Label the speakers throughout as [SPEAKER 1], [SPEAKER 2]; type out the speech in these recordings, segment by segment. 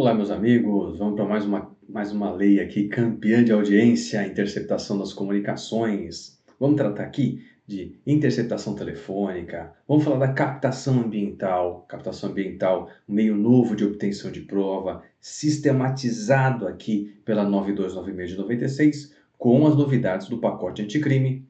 [SPEAKER 1] Olá, meus amigos. Vamos para mais uma lei aqui, campeã de audiência, interceptação das comunicações. Vamos tratar aqui de interceptação telefônica. Vamos falar da captação ambiental. Captação ambiental, um meio novo de obtenção de prova, sistematizado aqui pela 9296 de 96, com as novidades do pacote anticrime,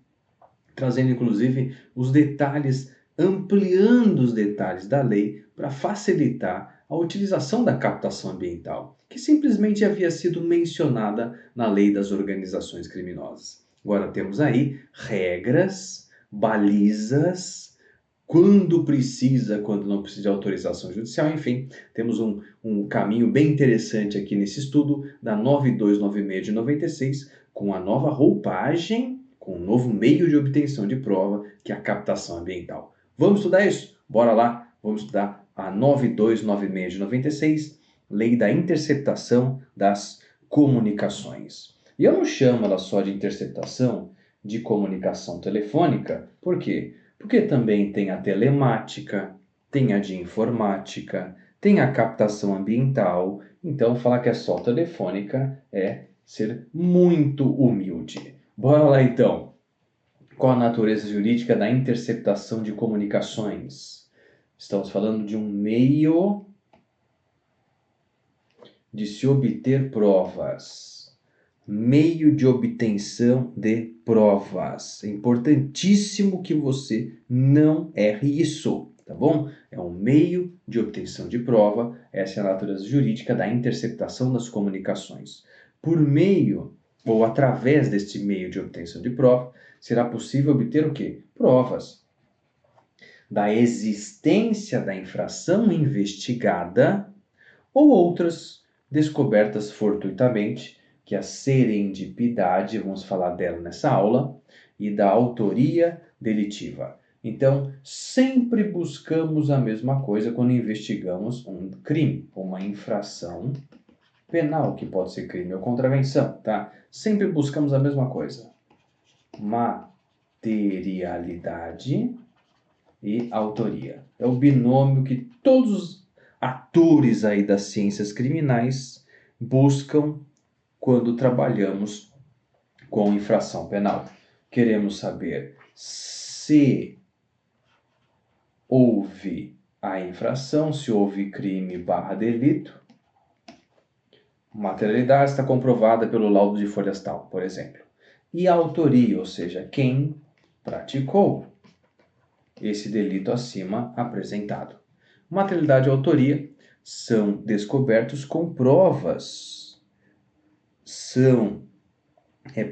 [SPEAKER 1] trazendo inclusive os detalhes, ampliando os detalhes da lei para facilitar a utilização da captação ambiental, que simplesmente havia sido mencionada na lei das organizações criminosas. Agora temos aí regras, balizas, quando precisa, quando não precisa de autorização judicial, enfim, temos um caminho bem interessante aqui nesse estudo da 9296 de 96, com a nova roupagem, com um novo meio de obtenção de prova, que é a captação ambiental. Vamos estudar isso? Bora lá, vamos estudar a 9296 de 96, Lei da Interceptação das Comunicações. E eu não chamo ela só de interceptação de comunicação telefônica, por quê? Porque também tem a telemática, tem a de informática, tem a captação ambiental. Então, falar que é só telefônica é ser muito humilde. Bora lá então. Qual a natureza jurídica da interceptação de comunicações? Estamos falando de um meio de se obter provas. Meio de obtenção de provas. É importantíssimo que você não erre isso, tá bom? É um meio de obtenção de prova. Essa é a natureza jurídica da interceptação das comunicações. Por meio ou através deste meio de obtenção de prova, será possível obter o quê? Provas da existência da infração investigada ou outras descobertas fortuitamente, que a serendipidade, vamos falar dela nessa aula, e da autoria delitiva. Então, sempre buscamos a mesma coisa quando investigamos um crime, uma infração penal, que pode ser crime ou contravenção, tá? Sempre buscamos a mesma coisa. Materialidade e autoria. É o binômio que todos os atores aí das ciências criminais buscam quando trabalhamos com infração penal. Queremos saber se houve a infração, se houve crime/delito. Materialidade está comprovada pelo laudo de folhas tal, por exemplo. E a autoria, ou seja, quem praticou esse delito acima apresentado. Materialidade e autoria são descobertos com provas, são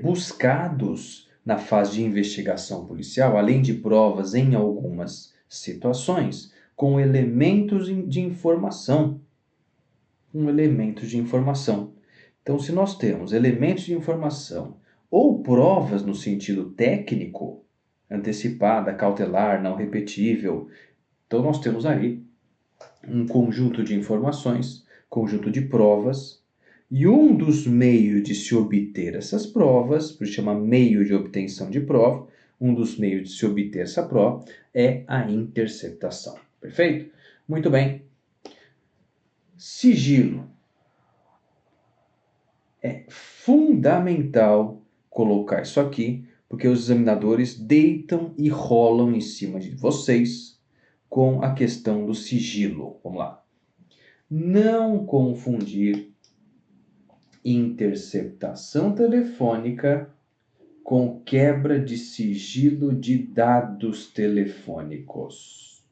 [SPEAKER 1] buscados na fase de investigação policial, além de provas em algumas situações, com elementos de informação. Então, se nós temos elementos de informação ou provas no sentido técnico, antecipada, cautelar, não repetível, então nós temos aí um conjunto de informações, conjunto de provas, e um dos meios de se obter essas provas, por isso chama meio de obtenção de prova, um dos meios de se obter essa prova é a interceptação. Perfeito? Muito bem. Sigilo. É fundamental colocar isso aqui, porque os examinadores deitam e rolam em cima de vocês com a questão do sigilo. Vamos lá. Não confundir interceptação telefônica com quebra de sigilo de dados telefônicos.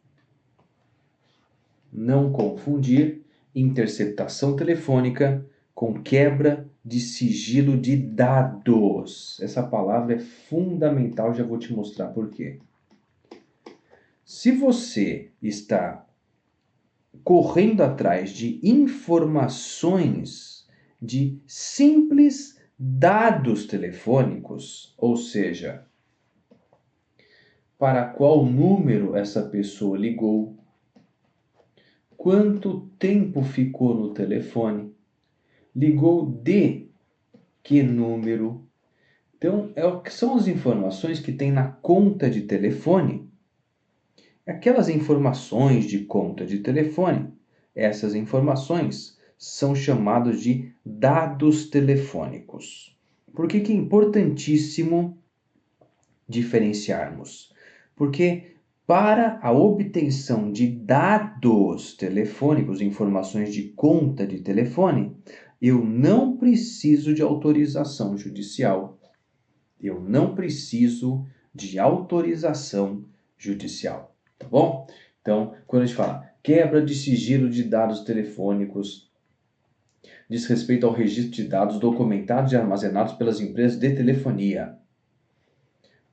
[SPEAKER 1] Não confundir interceptação telefônica com quebra de sigilo de dados. Essa palavra é fundamental, já vou te mostrar por quê. Se você está correndo atrás de informações de simples dados telefônicos, ou seja, para qual número essa pessoa ligou, quanto tempo ficou no telefone, ligou de que número. Então, são as informações que tem na conta de telefone. Aquelas informações de conta de telefone, essas informações são chamados de dados telefônicos. Por que é importantíssimo diferenciarmos? Porque para a obtenção de dados telefônicos, informações de conta de telefone, eu não preciso de autorização judicial. Eu não preciso de autorização judicial, tá bom? Então, quando a gente fala quebra de sigilo de dados telefônicos, diz respeito ao registro de dados documentados e armazenados pelas empresas de telefonia.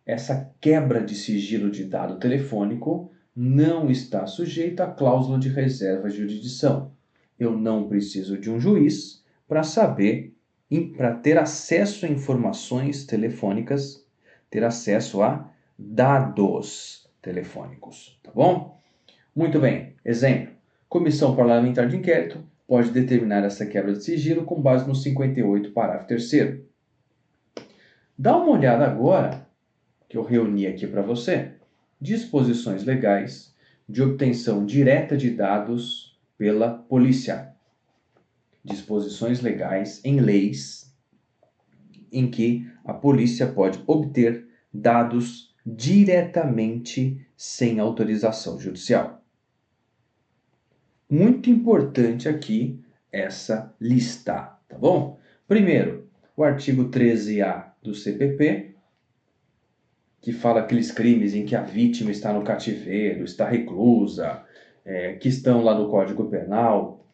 [SPEAKER 1] Essa quebra de sigilo de dado telefônico não está sujeita à cláusula de reserva de jurisdição. Eu não preciso de um juiz para saber, para ter acesso a informações telefônicas, ter acesso a dados telefônicos, tá bom? Muito bem. Exemplo. Comissão Parlamentar de Inquérito pode determinar essa quebra de sigilo com base no 58, parágrafo 3º. Dá uma olhada agora, que eu reuni aqui para você, disposições legais de obtenção direta de dados pela polícia. Disposições legais em leis em que a polícia pode obter dados diretamente sem autorização judicial. Muito importante aqui essa lista, tá bom? Primeiro, o artigo 13A do CPP, que fala aqueles crimes em que a vítima está no cativeiro, está reclusa, que estão lá no Código Penal,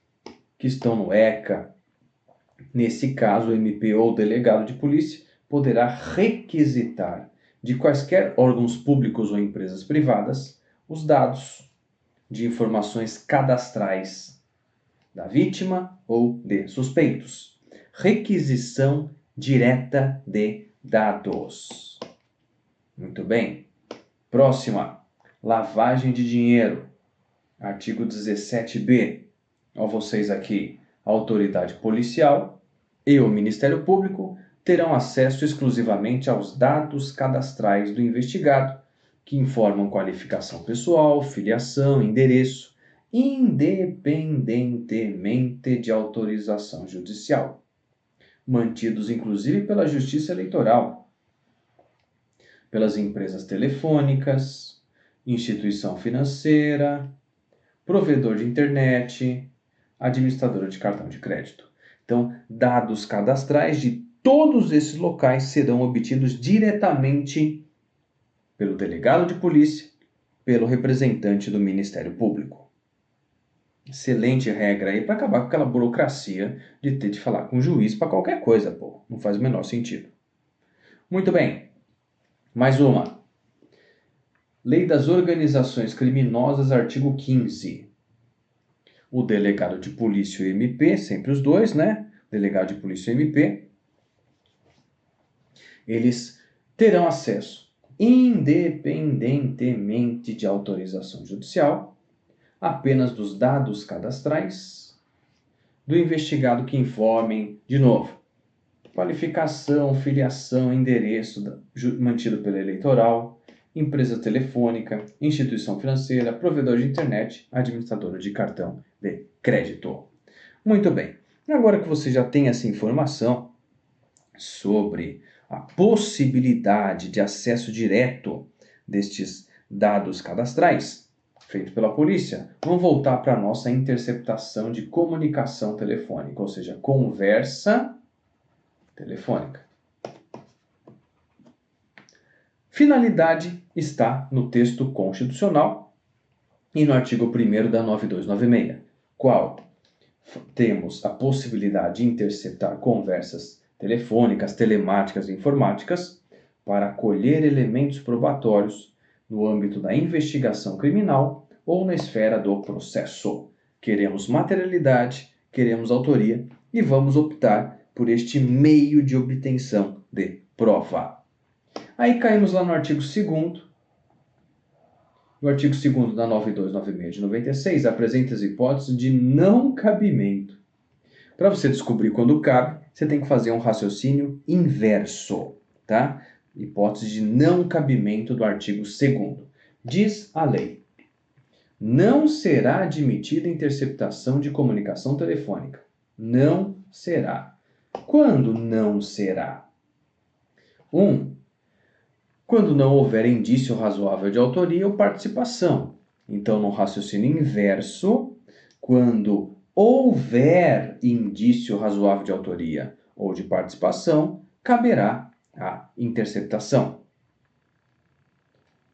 [SPEAKER 1] que estão no ECA. Nesse caso, o MP ou o delegado de polícia poderá requisitar de quaisquer órgãos públicos ou empresas privadas os dados de informações cadastrais da vítima ou de suspeitos. Requisição direta de dados. Muito bem. Próxima. Lavagem de dinheiro. Artigo 17b. Ó, vocês aqui. A autoridade policial e o Ministério Público terão acesso exclusivamente aos dados cadastrais do investigado, que informam qualificação pessoal, filiação, endereço, independentemente de autorização judicial, mantidos inclusive pela Justiça Eleitoral, pelas empresas telefônicas, instituição financeira, provedor de internet, administradora de cartão de crédito. Então, dados cadastrais de todos esses locais serão obtidos diretamente pelo delegado de polícia, pelo representante do Ministério Público. Excelente regra aí para acabar com aquela burocracia de ter de falar com o juiz para qualquer coisa, pô. Não faz o menor sentido. Muito bem. Mais uma. Lei das Organizações Criminosas, artigo 15. O delegado de polícia e o MP, sempre os dois, né? Delegado de polícia e o MP, eles terão acesso, independentemente de autorização judicial, apenas dos dados cadastrais do investigado que informem, de novo, qualificação, filiação, endereço mantido pela eleitoral, empresa telefônica, instituição financeira, provedor de internet, administradora de cartão de crédito. Muito bem. Agora que você já tem essa informação sobre a possibilidade de acesso direto destes dados cadastrais, feito pela polícia, vamos voltar para a nossa interceptação de comunicação telefônica, ou seja, conversa telefônica. Finalidade está no texto constitucional e no artigo 1º da 9296, qual temos a possibilidade de interceptar conversas telefônicas, telemáticas e informáticas para colher elementos probatórios no âmbito da investigação criminal ou na esfera do processo. Queremos materialidade, queremos autoria e vamos optar por este meio de obtenção de prova. Aí caímos lá no artigo 2º. O artigo 2º da 9296 de 96 apresenta as hipóteses de não cabimento. Para você descobrir quando cabe, você tem que fazer um raciocínio inverso, tá? Hipótese de não cabimento do artigo 2º. Diz a lei: não será admitida interceptação de comunicação telefônica Não será. Quando não será? 1. Quando não houver indício razoável de autoria ou participação. Então, no raciocínio inverso, quando houver indício razoável de autoria ou de participação, caberá a interceptação.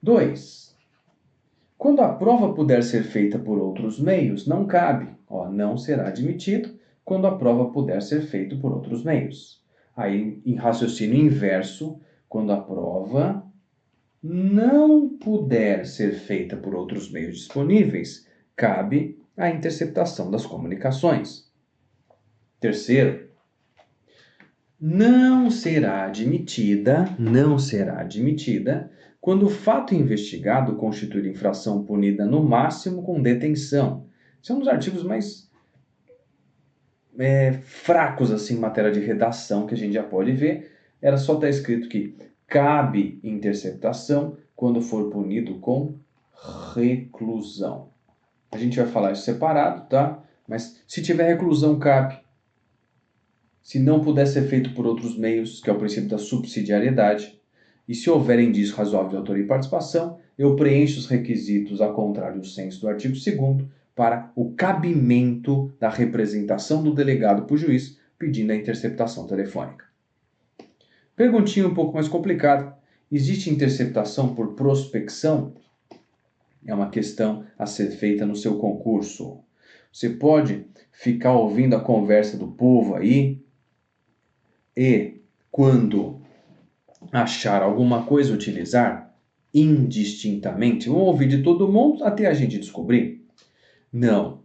[SPEAKER 1] 2. Quando a prova puder ser feita por outros meios, não cabe. Não será admitido quando a prova puder ser feita por outros meios. Aí, em raciocínio inverso, quando a prova não puder ser feita por outros meios disponíveis, cabe a interceptação das comunicações. 3. Não será admitida quando o fato investigado constituir infração punida no máximo com detenção. Esse é um dos artigos mais fracos assim, em matéria de redação que a gente já pode ver. Era só estar escrito que cabe interceptação quando for punido com reclusão. A gente vai falar isso separado, tá? Mas se tiver reclusão, cabe. Se não puder ser feito por outros meios, que é o princípio da subsidiariedade, e se houver indício razoável de autoria e participação, eu preencho os requisitos a contrário do senso do artigo 2º para o cabimento da representação do delegado por juiz pedindo a interceptação telefônica. Perguntinha um pouco mais complicada. Existe interceptação por prospecção? É uma questão a ser feita no seu concurso. Você pode ficar ouvindo a conversa do povo aí e, quando achar alguma coisa, utilizar indistintamente. Vamos ouvir de todo mundo até a gente descobrir? Não.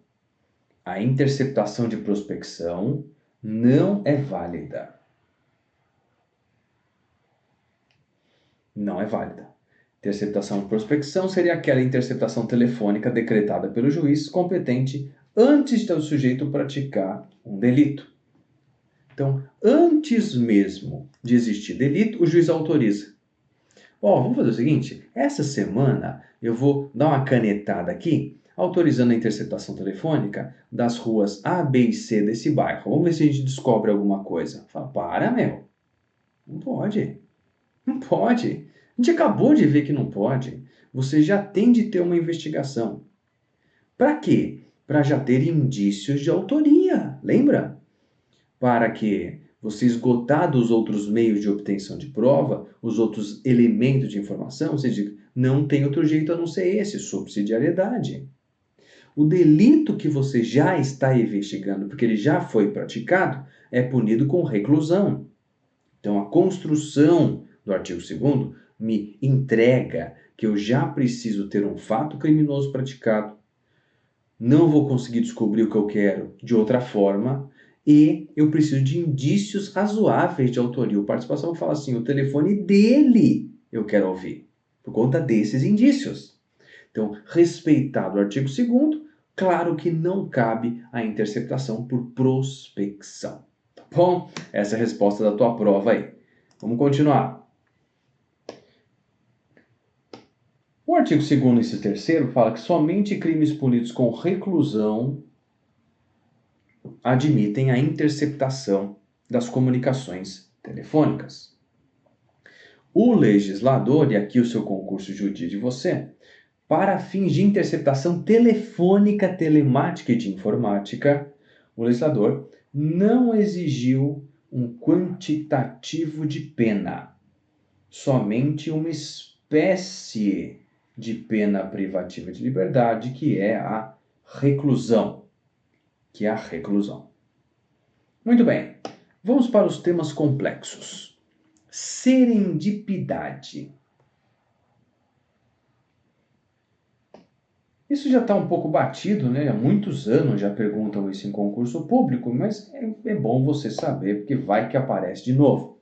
[SPEAKER 1] A interceptação de prospecção não é válida. Não é válida. Interceptação de prospecção seria aquela interceptação telefônica decretada pelo juiz competente antes do sujeito praticar um delito. Então, antes mesmo de existir delito, o juiz autoriza. Vamos fazer o seguinte, essa semana eu vou dar uma canetada aqui, autorizando a interceptação telefônica das ruas A, B e C desse bairro. Vamos ver se a gente descobre alguma coisa. Fala, para, meu. Não pode. Não pode. A gente acabou de ver que não pode. Você já tem de ter uma investigação. Para quê? Para já ter indícios de autoria. Lembra? Para que você esgotar dos outros meios de obtenção de prova, os outros elementos de informação, você diz, não tem outro jeito a não ser esse, subsidiariedade. O delito que você já está investigando, porque ele já foi praticado, é punido com reclusão. Então, a construção do artigo 2º me entrega que eu já preciso ter um fato criminoso praticado, não vou conseguir descobrir o que eu quero de outra forma, e eu preciso de indícios razoáveis de autoria ou participação. Fala assim, o telefone dele eu quero ouvir, por conta desses indícios. Então, respeitado o artigo 2º, claro que não cabe a interceptação por prospecção. Tá bom? Essa é a resposta da tua prova aí. Vamos continuar. O artigo 2º, inciso 3º, fala que somente crimes punidos com reclusão admitem a interceptação das comunicações telefônicas. O legislador, e aqui o seu concurso judia de você, para fins de interceptação telefônica, telemática e de informática, o legislador não exigiu um quantitativo de pena, somente uma espécie de pena privativa de liberdade, que é a reclusão. Muito bem, vamos para os temas complexos. Serendipidade. Isso já está um pouco batido, né? Há muitos anos já perguntam isso em concurso público, mas é bom você saber, porque vai que aparece de novo.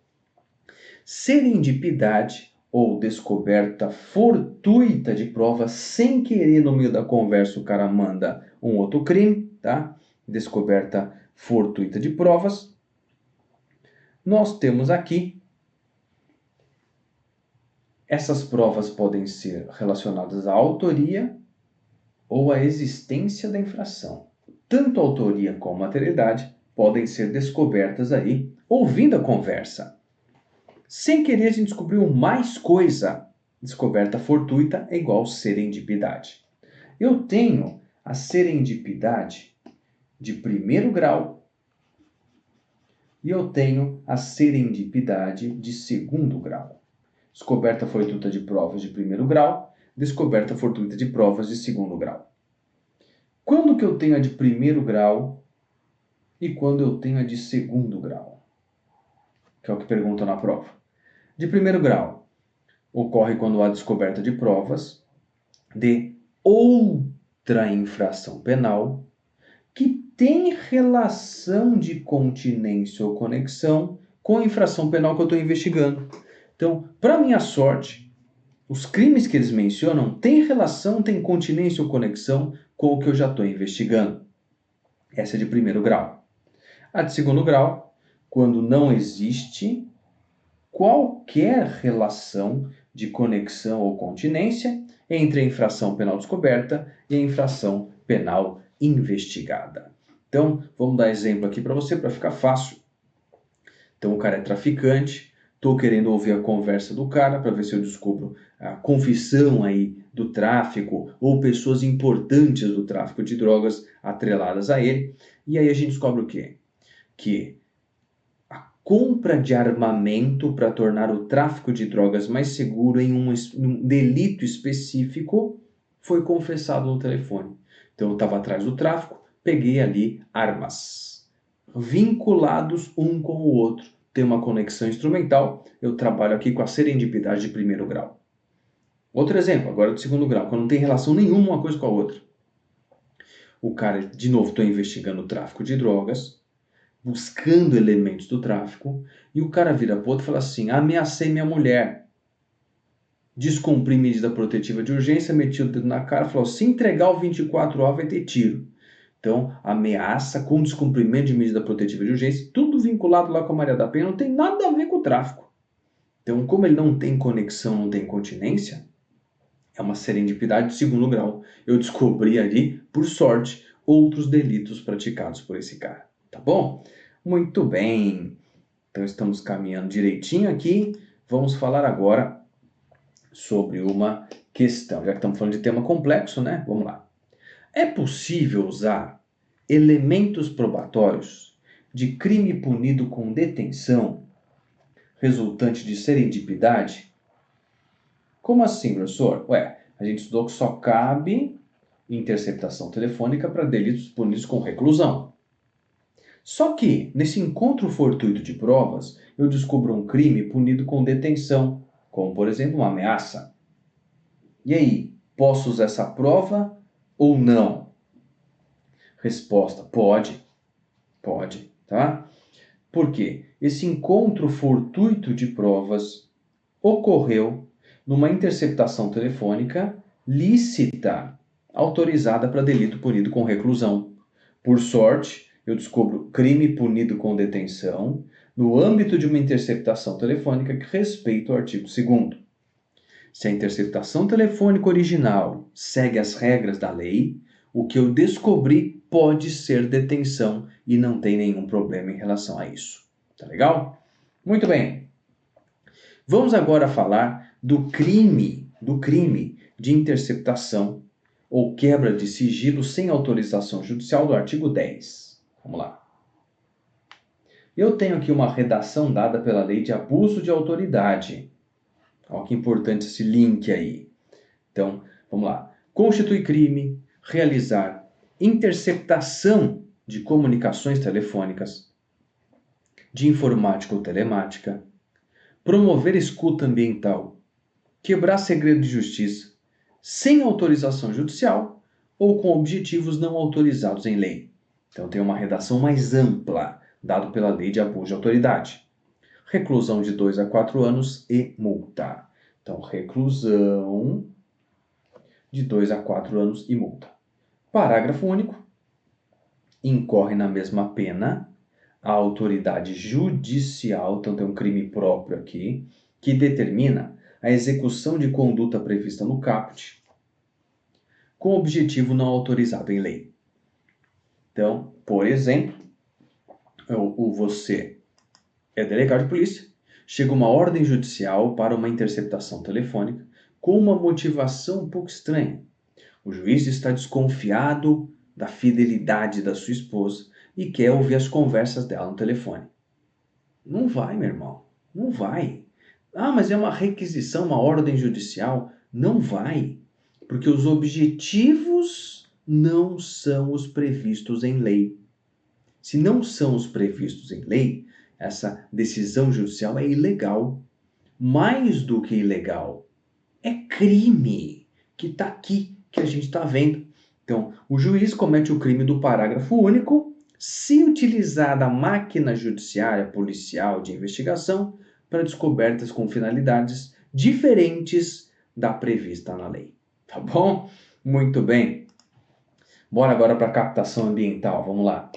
[SPEAKER 1] Serendipidade ou descoberta fortuita de provas sem querer no meio da conversa o cara manda um outro crime, tá? Descoberta fortuita de provas. Nós temos aqui, essas provas podem ser relacionadas à autoria ou à existência da infração. Tanto a autoria como a materialidade podem ser descobertas aí ouvindo a conversa. Sem querer, a gente descobriu mais coisa. Descoberta fortuita é igual serendipidade. Eu tenho a serendipidade de primeiro grau e eu tenho a serendipidade de segundo grau. Descoberta fortuita de provas de primeiro grau, descoberta fortuita de provas de segundo grau. Quando que eu tenho a de primeiro grau e quando eu tenho a de segundo grau? Que é o que perguntam na prova. De primeiro grau, ocorre quando há descoberta de provas de outra infração penal que tem relação de continência ou conexão com a infração penal que eu estou investigando. Então, para minha sorte, os crimes que eles mencionam têm relação, têm continência ou conexão com o que eu já estou investigando. Essa é de primeiro grau. A de segundo grau, quando não existe qualquer relação de conexão ou continência entre a infração penal descoberta e a infração penal investigada. Então, vamos dar exemplo aqui para você, para ficar fácil. Então, o cara é traficante, estou querendo ouvir a conversa do cara para ver se eu descubro a confissão aí do tráfico ou pessoas importantes do tráfico de drogas atreladas a ele. E aí a gente descobre o quê? Que a compra de armamento para tornar o tráfico de drogas mais seguro em um delito específico foi confessado no telefone. Então eu estava atrás do tráfico, peguei ali armas, vinculados um com o outro. Tem uma conexão instrumental, eu trabalho aqui com a serendipidade de primeiro grau. Outro exemplo, agora do segundo grau, quando não tem relação nenhuma uma coisa com a outra. O cara, de novo, estou investigando o tráfico de drogas, buscando elementos do tráfico, e o cara vira pro outro e fala assim: ameacei minha mulher, descumpri medida protetiva de urgência, meti o dedo na cara, falou: se entregar o 24A vai ter tiro. Então, ameaça com descumprimento de medida protetiva de urgência, tudo vinculado lá com a Maria da Penha, não tem nada a ver com o tráfico. Então, como ele não tem conexão, não tem continência, é uma serendipidade de segundo grau. Eu descobri ali, por sorte, outros delitos praticados por esse cara. Tá bom? Muito bem. Então, estamos caminhando direitinho aqui. Vamos falar agora sobre uma questão. Já que estamos falando de tema complexo, né? Vamos lá. É possível usar elementos probatórios de crime punido com detenção resultante de serendipidade? Como assim, professor? A gente estudou que só cabe interceptação telefônica para delitos punidos com reclusão. Só que, nesse encontro fortuito de provas, eu descubro um crime punido com detenção, como, por exemplo, uma ameaça. E aí, posso usar essa prova ou não? Resposta: pode, tá? Por quê? Esse encontro fortuito de provas ocorreu numa interceptação telefônica lícita, autorizada para delito punido com reclusão. Por sorte, eu descubro crime punido com detenção no âmbito de uma interceptação telefônica que respeita o artigo 2º. Se a interceptação telefônica original segue as regras da lei, o que eu descobri pode ser detenção e não tem nenhum problema em relação a isso. Tá legal? Muito bem. Vamos agora falar do crime de interceptação ou quebra de sigilo sem autorização judicial do artigo 10. Vamos lá. Eu tenho aqui uma redação dada pela Lei de Abuso de Autoridade. Olha que importante esse link aí. Então, vamos lá. Constitui crime realizar interceptação de comunicações telefônicas, de informática ou telemática, promover escuta ambiental, quebrar segredo de justiça, sem autorização judicial ou com objetivos não autorizados em lei. Então tem uma redação mais ampla, dado pela Lei de Abuso de Autoridade. Reclusão de 2 a 4 anos e multa. Então, reclusão de 2 a 4 anos e multa. Parágrafo único. Incorre na mesma pena a autoridade judicial, então tem um crime próprio aqui, que determina a execução de conduta prevista no caput, com objetivo não autorizado em lei. Então, por exemplo, você é delegado de polícia, chega uma ordem judicial para uma interceptação telefônica com uma motivação um pouco estranha. O juiz está desconfiado da fidelidade da sua esposa e quer ouvir as conversas dela no telefone. Não vai, meu irmão. Não vai. Ah, mas é uma requisição, uma ordem judicial. Não vai. Porque os objetivos não são os previstos em lei. Se não são os previstos em lei, essa decisão judicial é ilegal. Mais do que ilegal, é crime que está aqui, que a gente está vendo. Então, o juiz comete o crime do parágrafo único se utilizar da máquina judiciária policial de investigação para descobertas com finalidades diferentes da prevista na lei. Tá bom? Muito bem. Bora agora para a captação ambiental. Vamos lá.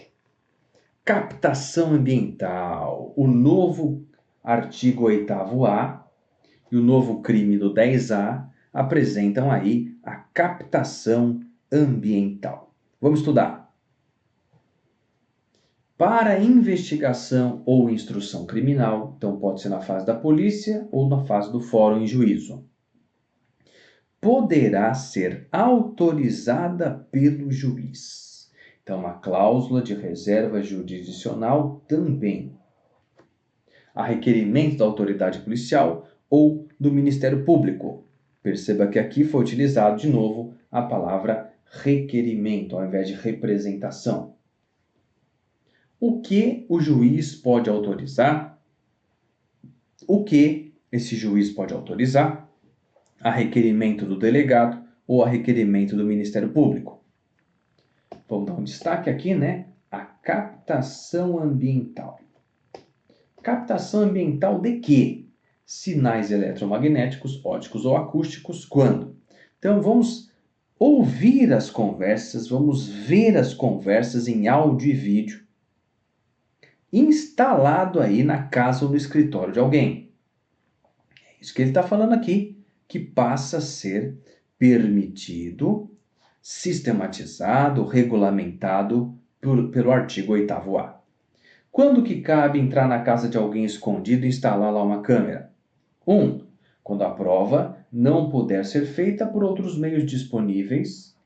[SPEAKER 1] Captação ambiental. O novo artigo 8º-A e o novo crime do 10A apresentam aí a captação ambiental. Vamos estudar. Para investigação ou instrução criminal, então pode ser na fase da polícia ou na fase do fórum em juízo, poderá ser autorizada pelo juiz. Então, uma cláusula de reserva jurisdicional também. A requerimento da autoridade policial ou do Ministério Público. Perceba que aqui foi utilizado de novo a palavra requerimento ao invés de representação. O que o juiz pode autorizar? O que esse juiz pode autorizar? A requerimento do delegado ou a requerimento do Ministério Público. Vamos dar um destaque aqui, né? A captação ambiental. Captação ambiental de quê? Sinais eletromagnéticos, ópticos ou acústicos, quando? Então vamos ouvir as conversas, vamos ver as conversas em áudio e vídeo, instalado aí na casa ou no escritório de alguém. É isso que ele está falando aqui, que passa a ser permitido, sistematizado, regulamentado pelo artigo 8º-A. Quando que cabe entrar na casa de alguém escondido e instalar lá uma câmera? 1. Quando a prova não puder ser feita por outros meios disponíveis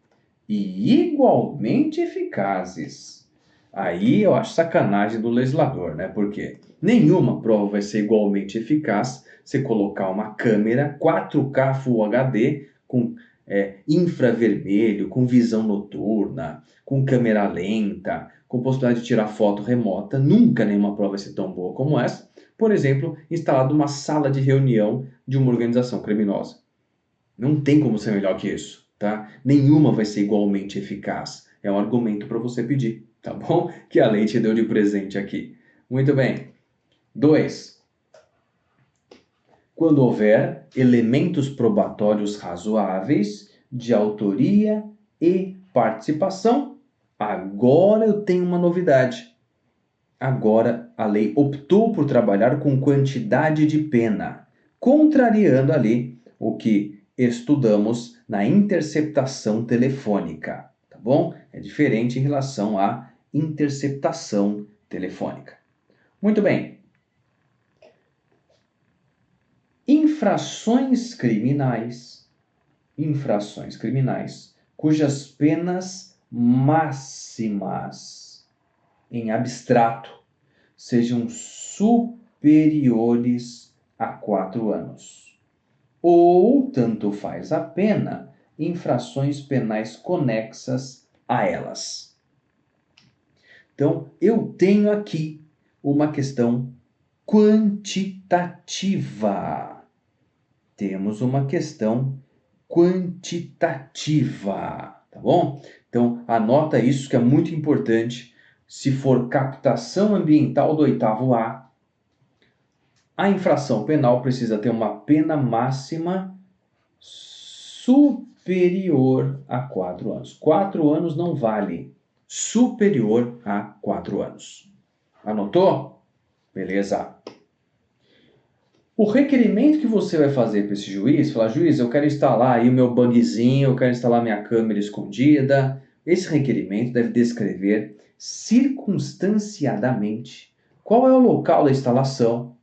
[SPEAKER 1] e igualmente eficazes. Aí eu acho sacanagem do legislador, né? Porque nenhuma prova vai ser igualmente eficaz se colocar uma câmera 4K Full HD com infravermelho, com visão noturna, com câmera lenta, com possibilidade de tirar foto remota. Nunca nenhuma prova vai ser tão boa como essa. Por exemplo, instalado numa sala de reunião de uma organização criminosa. Não tem como ser melhor que isso, tá? Nenhuma vai ser igualmente eficaz. É um argumento para você pedir, tá bom? Que a lei te deu de presente aqui. Muito bem. 2. Quando houver elementos probatórios razoáveis de autoria e participação, agora eu tenho uma novidade. Agora a lei optou por trabalhar com quantidade de pena, contrariando ali o que estudamos na interceptação telefônica, tá bom? É diferente em relação à interceptação telefônica. Muito bem. Infrações criminais, cujas penas máximas em abstrato sejam superiores a 4 anos. Ou, tanto faz a pena, infrações penais conexas a elas. Então, eu tenho aqui uma questão quantitativa. Temos uma questão quantitativa, tá bom? Então, anota isso que é muito importante. Se for captação ambiental do 8º-A, a infração penal precisa ter uma pena máxima superior a 4 anos. 4 anos não vale. Superior a 4 anos. Anotou? Beleza. O requerimento que você vai fazer para esse juiz, falar, juiz, eu quero instalar aí o meu bugzinho, eu quero instalar minha câmera escondida. Esse requerimento deve descrever circunstanciadamente qual é o local da instalação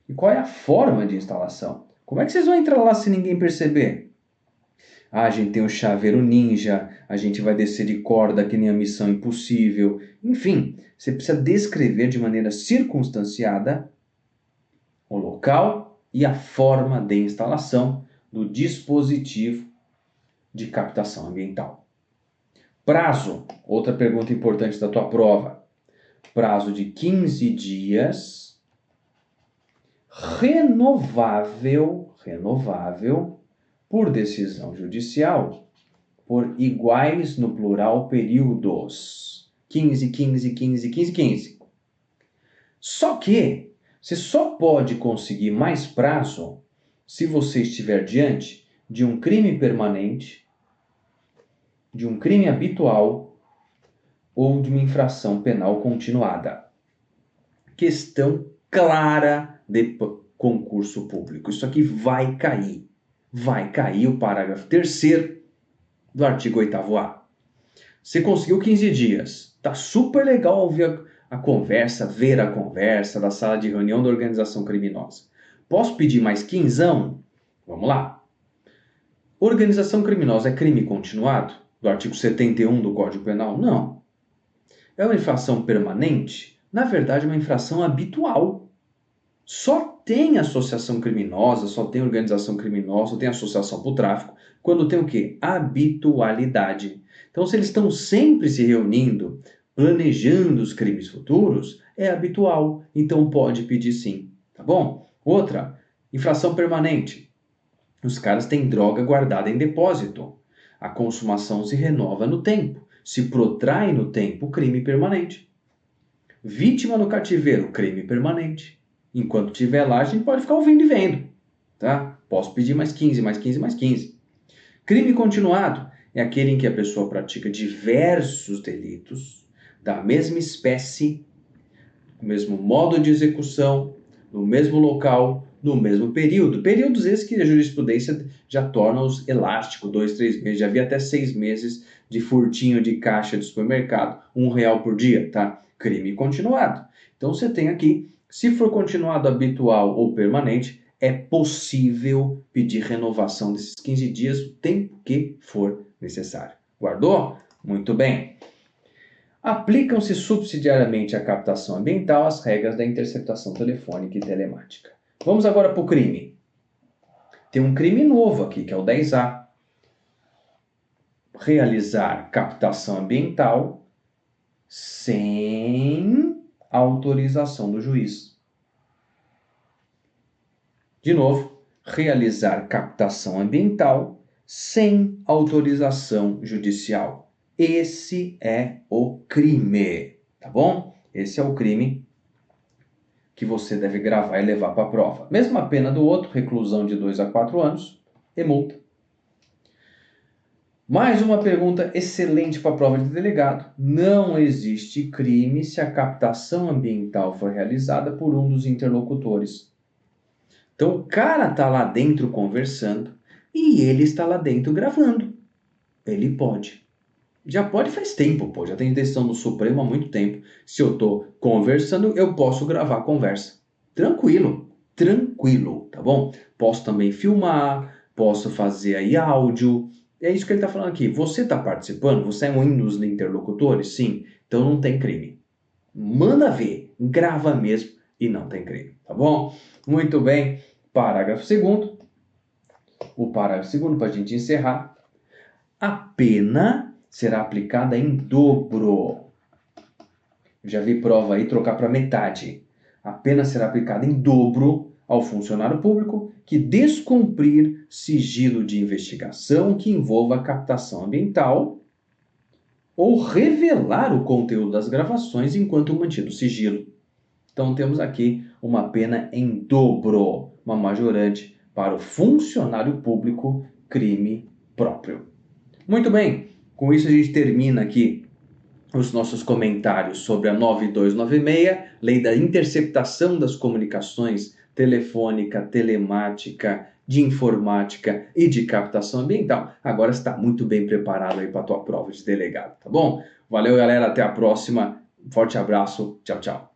[SPEAKER 1] e qual é a forma de instalação. Como é que vocês vão entrar lá se ninguém perceber? Ah, a gente tem o chaveiro ninja, a gente vai descer de corda que nem a Missão Impossível. Enfim, você precisa descrever de maneira circunstanciada o local e a forma de instalação do dispositivo de captação ambiental. Prazo, outra pergunta importante da tua prova. Prazo de 15 dias, renovável por decisão judicial, por iguais no plural períodos. 15, 15, 15, 15, 15. Só que você só pode conseguir mais prazo se você estiver diante de um crime permanente, de um crime habitual ou de uma infração penal continuada. Questão clara de concurso público. Isso aqui vai cair. Vai cair o parágrafo 3º do artigo 8º-A. Você conseguiu 15 dias. Tá super legal ouvir a conversa, ver a conversa da sala de reunião da organização criminosa. Posso pedir mais 15? Vamos lá. Organização criminosa é crime continuado? Do artigo 71 do Código Penal? Não. É uma infração permanente? Na verdade, é uma infração habitual. Só tem associação criminosa, só tem organização criminosa, só tem associação para o tráfico, quando tem o quê? Habitualidade. Então, se eles estão sempre se reunindo, planejando os crimes futuros, é habitual. Então, pode pedir sim. Tá bom? Outra, infração permanente. Os caras têm droga guardada em depósito. A consumação se renova no tempo. Se protrai no tempo, crime permanente. Vítima no cativeiro, crime permanente. Enquanto estiver lá, a gente pode ficar ouvindo e vendo. Tá? Posso pedir mais 15, mais 15, mais 15. Crime continuado é aquele em que a pessoa pratica diversos delitos da mesma espécie, no mesmo modo de execução, no mesmo local, no mesmo período. Períodos esses que a jurisprudência já torna-os elásticos, 2, 3 meses. Já vi até 6 meses de furtinho de caixa de supermercado, R$1 por dia, tá? Crime continuado. Então você tem aqui, se for continuado habitual ou permanente, é possível pedir renovação desses 15 dias, o tempo que for necessário. Guardou? Muito bem. Aplicam-se subsidiariamente à captação ambiental as regras da interceptação telefônica e telemática. Vamos agora para o crime. Tem um crime novo aqui, que é o 10A. Realizar captação ambiental sem autorização do juiz. De novo, realizar captação ambiental sem autorização judicial. Esse é o crime, tá bom? Esse é o crime que você deve gravar e levar para a prova. Mesma pena do outro, reclusão de 2 a 4 anos e multa. Mais uma pergunta excelente para a prova de delegado. Não existe crime se a captação ambiental for realizada por um dos interlocutores. Então o cara está lá dentro conversando e ele está lá dentro gravando. Ele pode. Já pode faz tempo, já tem decisão do Supremo há muito tempo. Se eu estou conversando, eu posso gravar a conversa. Tranquilo, tá bom? Posso também filmar, posso fazer aí áudio. É isso que ele está falando aqui. Você está participando? Você é um dos interlocutores? Sim. Então não tem crime. Manda ver, grava mesmo e não tem crime, tá bom? Muito bem. Parágrafo 2º. O parágrafo 2º, para a gente encerrar. A pena será aplicada em dobro. Já vi prova aí trocar para metade. A pena será aplicada em dobro ao funcionário público que descumprir sigilo de investigação que envolva captação ambiental ou revelar o conteúdo das gravações enquanto mantido sigilo. Então temos aqui uma pena em dobro, uma majorante para o funcionário público, crime próprio. Muito bem, com isso a gente termina aqui os nossos comentários sobre a 9296, Lei da Interceptação das Comunicações Telefônica, Telemática, de Informática e de Captação Ambiental. Agora está muito bem preparado aí para a tua prova de delegado, tá bom? Valeu, galera, até a próxima. Forte abraço, tchau, tchau.